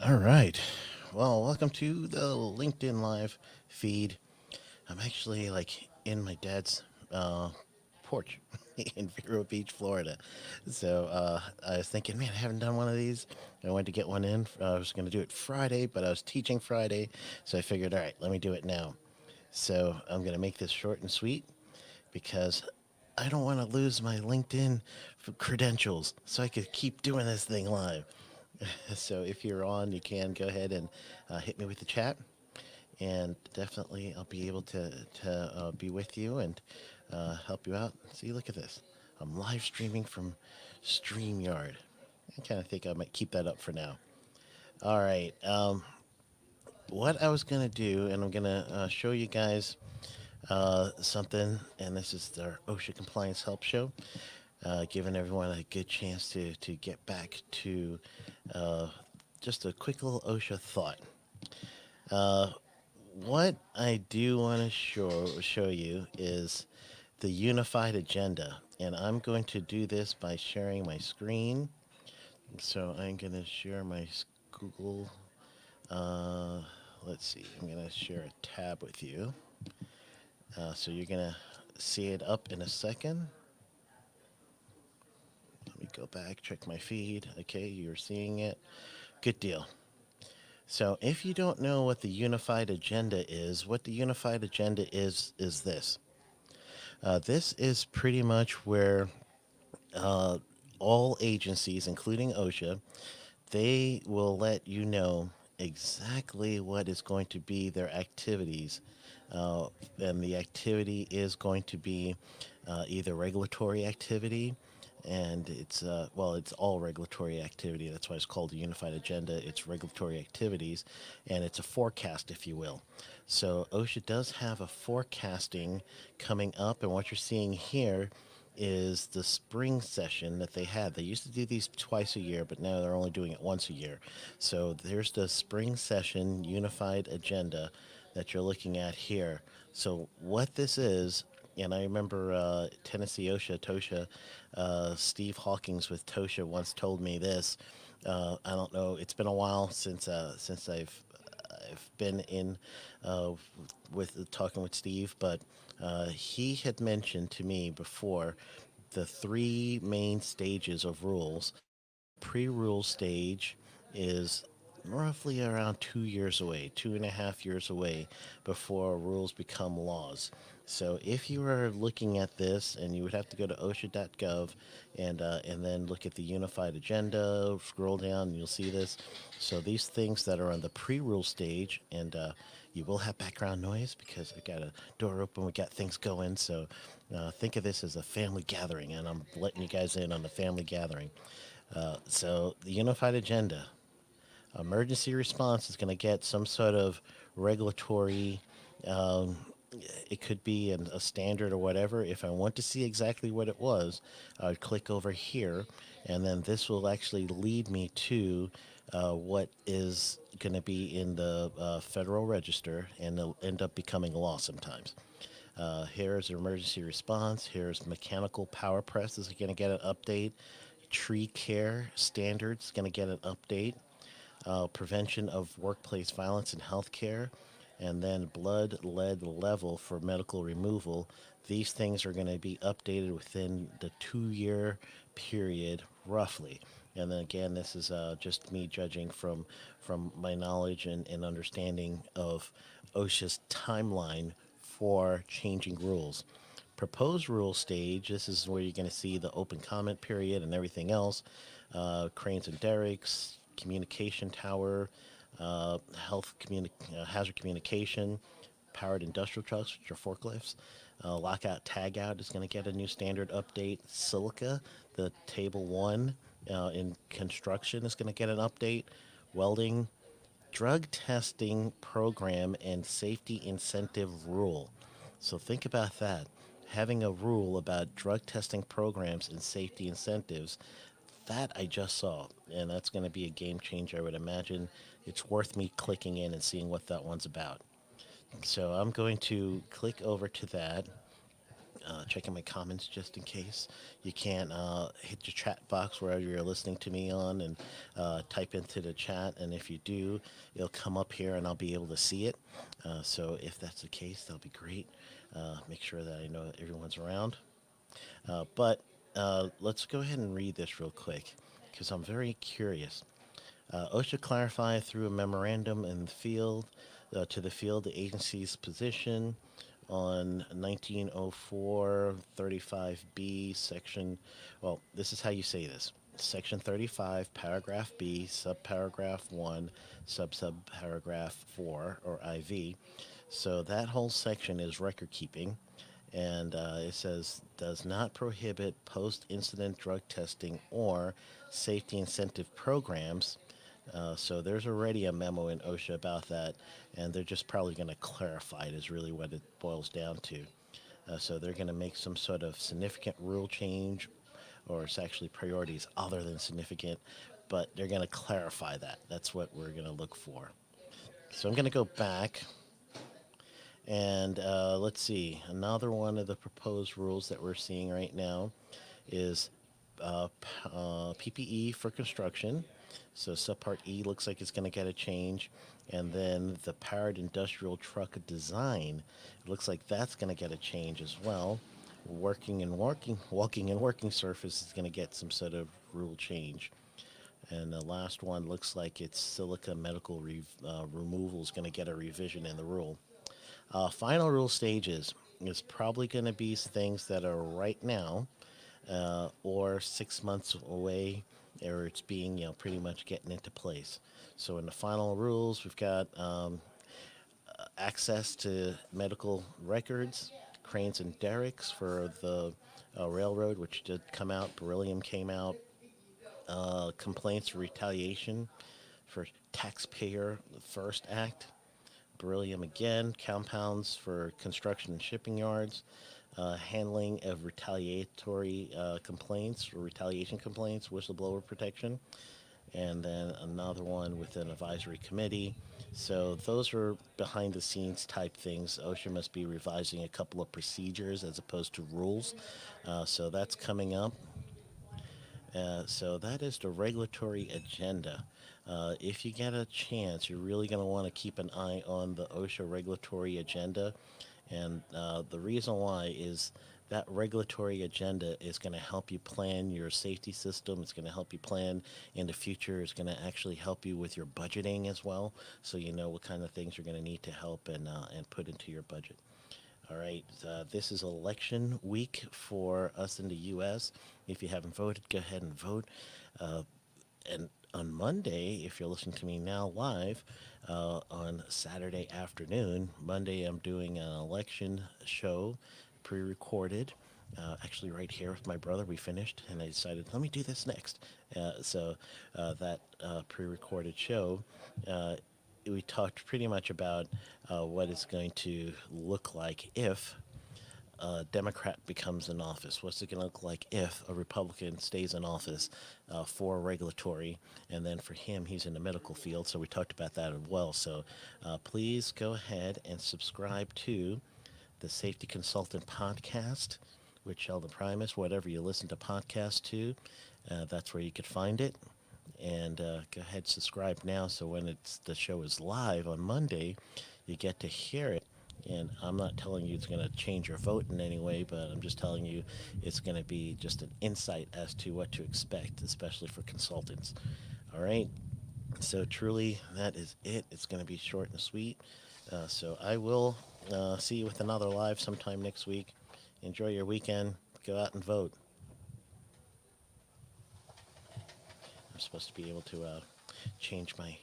All right. Well, welcome to the LinkedIn Live feed. I'm actually in my dad's porch in Vero Beach, Florida. So I was thinking, man, I haven't done one of these. I wanted to get one in. I was going to do it Friday, but I was teaching Friday. So I figured, all right, let me do it now. So I'm going to make this short and sweet because I don't want to lose my LinkedIn credentials so I could keep doing this thing live. So if you're on, you can go ahead and hit me with the chat, and definitely I'll be able to be with you and help you out. See, look at this. I'm live streaming from StreamYard. I kind of think I might keep that up for now. All right. What I was going to do, and I'm going to show you guys something, and this is our OSHA Compliance Help Show, giving everyone a good chance to get back to uh, just a quick little OSHA thought. Uh, what I do want to show you is the unified agenda, and I'm going to do this by sharing my screen. So I'm going to share my Google. Uh, let's see. I'm going to share a tab with you. So you're going to see it up in a second. Let me go back, check my feed. Okay, you're seeing it. Good deal. So if you don't know what the unified agenda is, what the unified agenda is this. This is pretty much where uh, all agencies, including OSHA, they will let you know exactly what is going to be their activities. And the activity is going to be either regulatory activity, and it's all regulatory activity. That's why it's called a unified agenda. It's regulatory activities, and it's a forecast, if you will. So OSHA does have a forecasting coming up, and what you're seeing here is the spring session that they had. They used to do these twice a year, but now they're only doing it once a year. So there's the spring session unified agenda that you're looking at here. So what this is, and I remember Tennessee OSHA, TOSHA, Steve Hawkins with TOSHA once told me this. I don't know. It's been a while since I've been in with talking with Steve, but he had mentioned to me before the three main stages of rules. Pre-rule stage is roughly around 2 years away, 2.5 years away before rules become laws. So if you are looking at this, and you would have to go to OSHA.gov and then look at the unified agenda, scroll down, and you'll see this. So these things that are on the pre-rule stage, and you will have background noise because I got a door open, we got things going. So think of this as a family gathering, and I'm letting you guys in on the family gathering. So the unified agenda, emergency response is going to get some sort of regulatory. Um, it could be a standard or whatever. If I want to see exactly what it was, I would click over here, and then this will actually lead me to what is going to be in the Federal Register, and it'll end up becoming law sometimes. Here's emergency response. Here's mechanical power press is going to get an update. Tree care standards going to get an update. Prevention of workplace violence in healthcare, and then blood lead level for medical removal. These things are going to be updated within the 2 year period, roughly. And then again, this is just me judging from my knowledge and understanding of OSHA's timeline for changing rules. Proposed rule stage, this is where you're going to see the open comment period and everything else. Cranes and derricks, communication tower, hazard communication, powered industrial trucks, which are forklifts. Lockout tagout is going to get a new standard update. Silica, the table one in construction, is going to get an update. Welding, drug testing program, and safety incentive rule. So think about that. Having a rule about drug testing programs and safety incentives, that I just saw, and that's going to be a game changer, I would imagine. It's worth me clicking in and seeing what that one's about. So I'm going to click over to that, checking my comments just in case. You can hit your chat box wherever you're listening to me on and type into the chat. And if you do, it'll come up here and I'll be able to see it. So if that's the case, that'll be great. Make sure that I know that everyone's around. But let's go ahead and read this real quick because I'm very curious. OSHA clarified through a memorandum in the field to the field the agency's position on 1904 35B section. Well, this is how you say this. Section 35, paragraph B, subparagraph 1, subparagraph 4, or IV. So that whole section is record keeping, and it says does not prohibit post-incident drug testing or safety incentive programs. So there's already a memo in OSHA about that, and they're just probably going to clarify it is really what it boils down to. So they're going to make some sort of significant rule change, or it's actually priorities other than significant, but they're going to clarify that. That's what we're going to look for. So I'm going to go back and let's see. Another one of the proposed rules that we're seeing right now is PPE for construction. So subpart E looks like it's going to get a change. And then the powered industrial truck design, it looks like that's going to get a change as well. Walking and working surface is going to get some sort of rule change. And the last one looks like it's silica medical removal is going to get a revision in the rule. Final rule stages is probably going to be things that are right now or 6 months away, or it's being, pretty much getting into place. So in the final rules, we've got access to medical records, cranes and derricks for the railroad, which did come out. Beryllium came out. Complaints for retaliation for Taxpayer First Act. Beryllium again, compounds for construction and shipping yards, handling of retaliatory complaints or retaliation complaints, whistleblower protection, and then another one with an advisory committee. So those are behind the scenes type things. OSHA must be revising a couple of procedures as opposed to rules. So that's coming up. So that is the regulatory agenda. If you get a chance, you're really going to want to keep an eye on the OSHA regulatory agenda. And the reason why is that regulatory agenda is going to help you plan your safety system. It's going to help you plan in the future. It's going to actually help you with your budgeting as well, so you know what kind of things you're going to need to help and put into your budget. All right, this is election week for us in the U.S. If you haven't voted, go ahead and vote. And on Monday, if you're listening to me now live, on Saturday afternoon, Monday, I'm doing an election show, pre-recorded. Actually, right here with my brother, we finished, and I decided, let me do this next. So that pre-recorded show, we talked pretty much about what it's going to look like if a Democrat becomes in office. What's it going to look like if a Republican stays in office for regulatory? And then for him, he's in the medical field, so we talked about that as well. So please go ahead and subscribe to the Safety Consultant Podcast with Sheldon Primus, whatever you listen to podcasts to. That's where you could find it. And go ahead, subscribe now, so when the show is live on Monday, you get to hear it. And I'm not telling you it's going to change your vote in any way, but I'm just telling you it's going to be just an insight as to what to expect, especially for consultants. All right. So truly, that is it. It's going to be short and sweet. So I will see you with another live sometime next week. Enjoy your weekend. Go out and vote. I'm supposed to be able to change my